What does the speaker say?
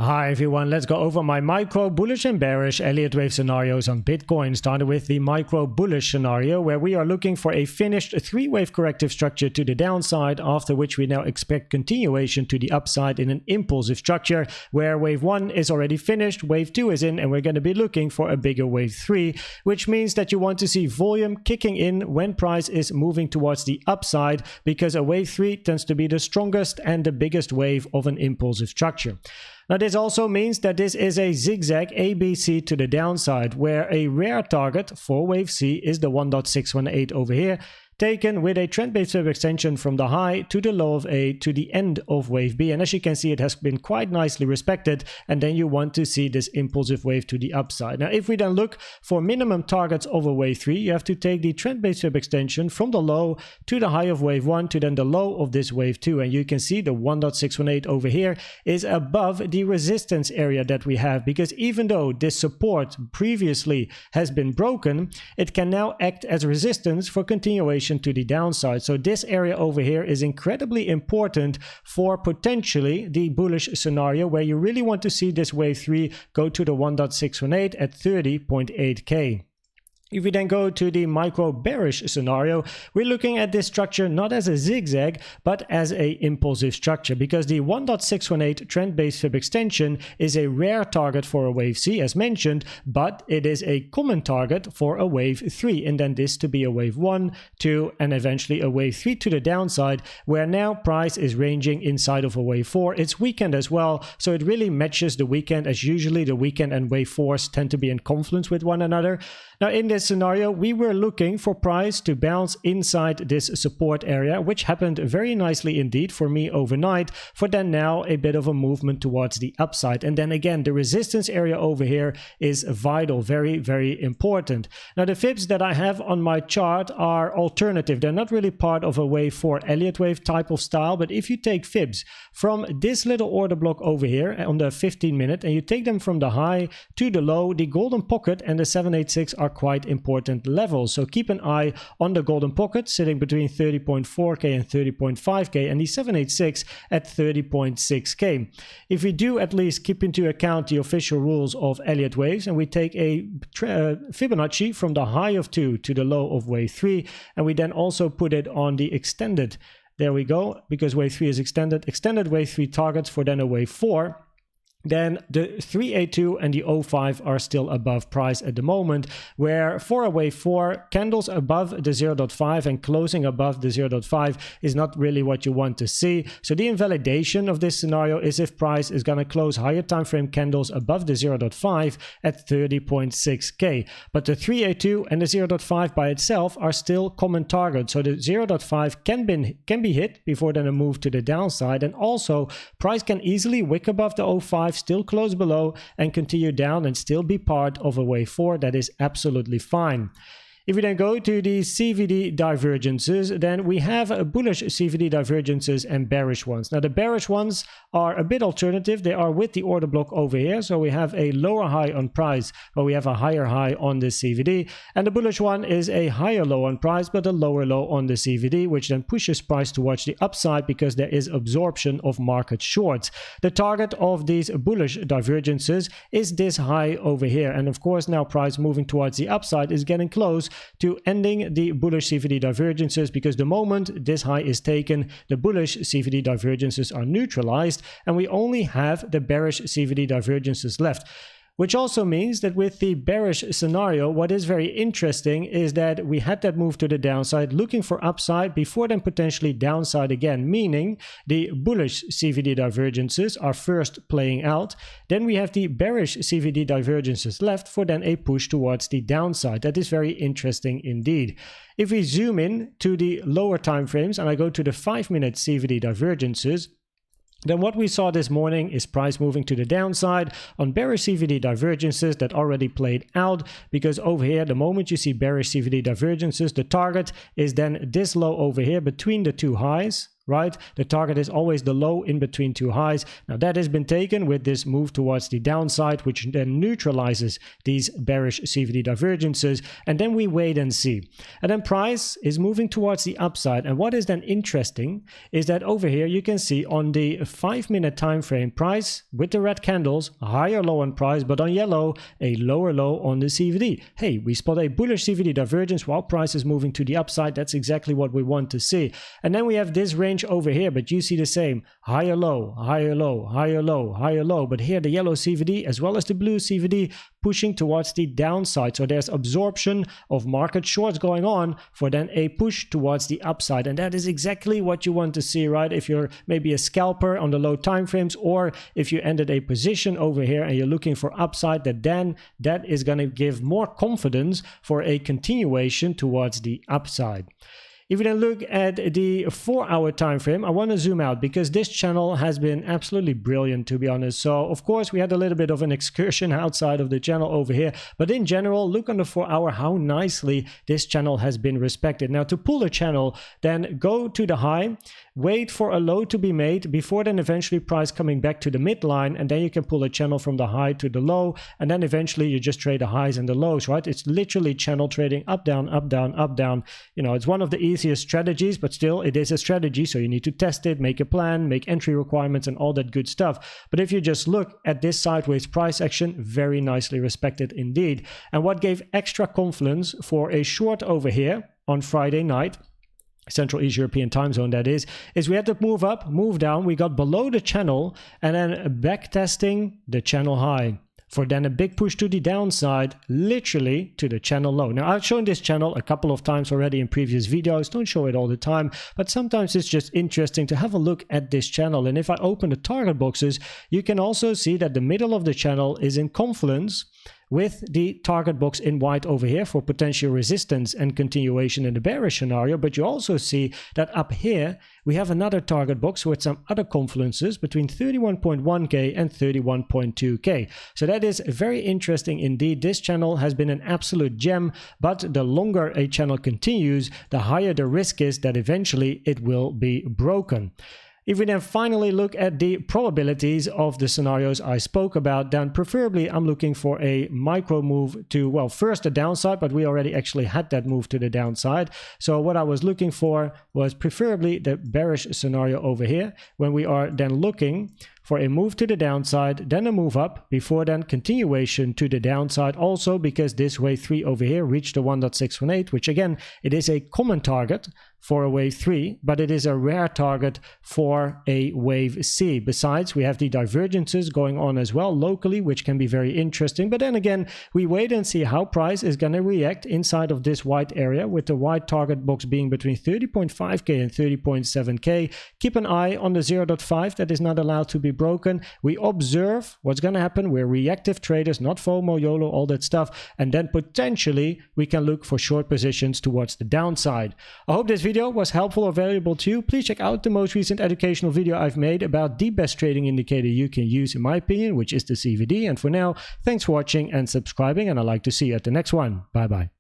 Hi everyone, let's go over my micro, bullish and bearish Elliott Wave scenarios on Bitcoin, starting with the micro bullish scenario where we are looking for a finished three-wave corrective structure to the downside, after which we now expect continuation to the upside in an impulsive structure where wave 1 is already finished, wave 2 is in, and we're going to be looking for a bigger wave 3, which means that you want to see volume kicking in when price is moving towards the upside, because a wave 3 tends to be the strongest and the biggest wave of an impulsive structure. Now this also means that this is a zigzag ABC to the downside, where a rare target for wave C is the 1.618 over here, taken with a trend-based wave extension from the high to the low of A to the end of wave B. And as you can see, it has been quite nicely respected, and then you want to see this impulsive wave to the upside. Now if we then look for minimum targets over wave 3, you have to take the trend-based wave extension from the low to the high of wave 1 to then the low of this wave 2, and you can see the 1.618 over here is above the resistance area that we have, because even though this support previously has been broken, it can now act as resistance for continuation to the downside. So this area over here is incredibly important for potentially the bullish scenario, where you really want to see this wave 3 go to the 1.618 at 30.8k. If we then go to the micro bearish scenario, we're looking at this structure not as a zigzag, but as a impulsive structure, because the 1.618 trend-based fib extension is a rare target for a wave C, as mentioned, but it is a common target for a wave 3, and then this to be a wave 1, 2, and eventually a wave 3 to the downside, where now price is ranging inside of a wave 4. It's weekend as well, so it really matches the weekend, as usually the weekend and wave 4s tend to be in confluence with one another. Now in this scenario, we were looking for price to bounce inside this support area, which happened very nicely indeed for me overnight, for then now a bit of a movement towards the upside. And then again, the resistance area over here is vital, very, very important. Now the fibs that I have on my chart are alternative. They're not really part of a wave 4 Elliott Wave type of style, but if you take fibs from this little order block over here on the 15 minute, and you take them from the high to the low, the golden pocket and the 786 are quite important levels. So keep an eye on the golden pocket sitting between 30.4k and 30.5k, and the 786 at 30.6k. If we do at least keep into account the official rules of Elliott Waves, and we take a Fibonacci from the high of 2 to the low of wave 3, and we then also put it on the extended, there we go, because wave 3 is extended wave 3 targets for then a wave 4, then the 382 and the 05 are still above price at the moment, where for a wave 4, candles above the 0.5 and closing above the 0.5 is not really what you want to see. So the invalidation of this scenario is if price is going to close higher time frame candles above the 0.5 at 30.6k. But the 382 and the 0.5 by itself are still common targets. So the 0.5 can be hit before then a move to the downside, and also price can easily wick above the 05, still close below and continue down and still be part of a wave 4. That is absolutely fine. If we then go to the CVD divergences, then we have a bullish CVD divergences and bearish ones. Now the bearish ones are a bit alternative. They are with the order block over here. So we have a lower high on price, but we have a higher high on the CVD. And the bullish one is a higher low on price, but a lower low on the CVD, which then pushes price towards the upside because there is absorption of market shorts. The target of these bullish divergences is this high over here. And of course, now price moving towards the upside is getting close to ending the bullish CVD divergences, because the moment this high is taken, the bullish CVD divergences are neutralized and we only have the bearish CVD divergences left. Which also means that with the bearish scenario, what is very interesting is that we had that move to the downside, looking for upside before then potentially downside again, meaning the bullish CVD divergences are first playing out. Then we have the bearish CVD divergences left for then a push towards the downside. That is very interesting indeed. If we zoom in to the lower time frames and I go to the 5-minute CVD divergences, then what we saw this morning is price moving to the downside on bearish CVD divergences that already played out, because over here, the moment you see bearish CVD divergences, the target is then this low over here between the two highs right? The target is always the low in between two highs. Now that has been taken with this move towards the downside, which then neutralizes these bearish CVD divergences, and then we wait and see. And then price is moving towards the upside, and what is then interesting is that over here you can see on the 5-minute time frame, price with the red candles, a higher low on price, but on yellow, a lower low on the CVD. Hey, we spot a bullish CVD divergence while price is moving to the upside. That's exactly what we want to see. And then we have this range over here, but you see the same, higher low, higher low, higher low, higher low. But here the yellow CVD as well as the blue CVD pushing towards the downside. So there's absorption of market shorts going on for then a push towards the upside. And that is exactly what you want to see, right? If you're maybe a scalper on the low time frames, or if you ended a position over here and you're looking for upside, that is going to give more confidence for a continuation towards the upside. If we then look at the 4-hour time frame, I want to zoom out because this channel has been absolutely brilliant, to be honest. So of course we had a little bit of an excursion outside of the channel over here, but in general, look on the 4-hour how nicely this channel has been respected. Now to pull the channel, then go to the high, wait for a low to be made before then eventually price coming back to the midline, and then you can pull a channel from the high to the low, and then eventually you just trade the highs and the lows, right? It's literally channel trading, up, down, up, down, up, down. You know, it's one of the easiest strategies, but still it is a strategy, so you need to test it, make a plan, make entry requirements and all that good stuff. But if you just look at this sideways price action, very nicely respected indeed. And what gave extra confidence for a short over here on Friday night, Central East European time zone that is we had to move up, move down, we got below the channel, and then back testing the channel high for then a big push to the downside, literally to the channel low. Now I've shown this channel a couple of times already in previous videos, don't show it all the time, but sometimes it's just interesting to have a look at this channel. And if I open the target boxes, you can also see that the middle of the channel is in confluence with the target box in white over here for potential resistance and continuation in the bearish scenario. But you also see that up here we have another target box with some other confluences between 31.1k and 31.2k. So that is very interesting indeed. This channel has been an absolute gem, but the longer a channel continues, the higher the risk is that eventually it will be broken. If we then finally look at the probabilities of the scenarios I spoke about, then preferably I'm looking for a micro move to, well, first the downside, but we already actually had that move to the downside. So what I was looking for was preferably the bearish scenario over here, when we are then looking for a move to the downside, then a move up, before then continuation to the downside, also because this wave 3 over here reached the 1.618, which again, it is a common target for a wave 3, but it is a rare target for a wave C. Besides, we have the divergences going on as well locally, which can be very interesting. But then again, we wait and see how price is going to react inside of this white area, with the white target box being between 30.5k and 30.7k. Keep an eye on the 0.5 that is not allowed to be broken. We observe what's going to happen. We're reactive traders, not FOMO, YOLO, all that stuff. And then potentially we can look for short positions towards the downside. I hope this video was helpful or valuable to you. Please check out the most recent educational video I've made about the best trading indicator you can use, in my opinion, which is the CVD. And for now, thanks for watching and subscribing, and I'd like to see you at the next one. Bye bye.